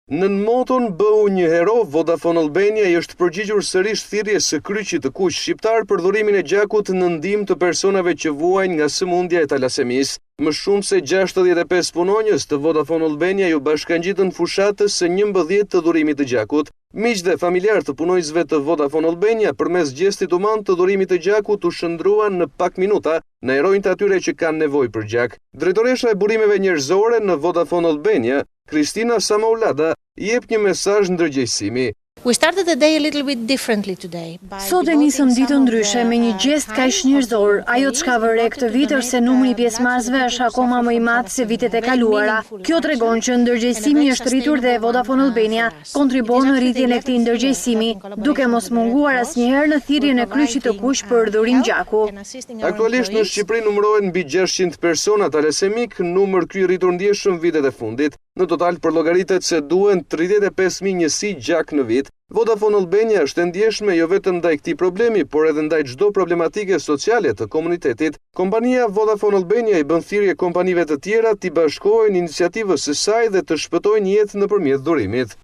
Në moton bëu një hero, Vodafone Albania i është përgjigjur sërish thirrjes së kryqit të kuq shqiptar për dhurimin e gjakut në ndihmë të personave që vuajnë nga sëmundja e talasemisë. Më shumë se 65 punonjës të Vodafone Albania ju bashkangjitën fushatës së 11 të dhurimit të gjakut. Miq dhe familjar të punojësve të Vodafone Albania përmes gjestit human të dhurimit të gjakut u shndruan në pak minuta në heronjtë atyre që kanë nevojë për gjak. Drejtoresha e burimeve njerëzore në Vodafone Albania, Kristina Samaulada, jep një mesazh ndërgjegjësimi. Sot e nisëm ditën ndryshe me një gjest kaq njerëzor. Ajo çka vëre këtë vit është se numri i pjesëmarrësve është akoma më i madh se vitet e kaluara. Kjo tregon që ndërgjegjësimi është rritur dhe Vodafone Albania kontribon në rritjen e këtij ndërgjegjësimi, duke mos munguar asnjëherë në thirrjen e kryqit të kuq për dhurim gjaku. Aktualisht në Shqipëri numërohen mbi 600 persona talasemik, numër ky rritur ndjeshëm vitet e fundit. Në total përllogaritet se duhen 35.000 njësi gjak në vit. Vodafone Albania është e ndjeshme jo vetëm ndaj këtij problemi, por edhe ndaj çdo problematike sociale të komunitetit. Kompania Vodafone Albania i bën thirrje kompanive të tjera të bashkohen iniciativës së saj dhe të shpëtojnë jetë nëpërmjet dhurimit.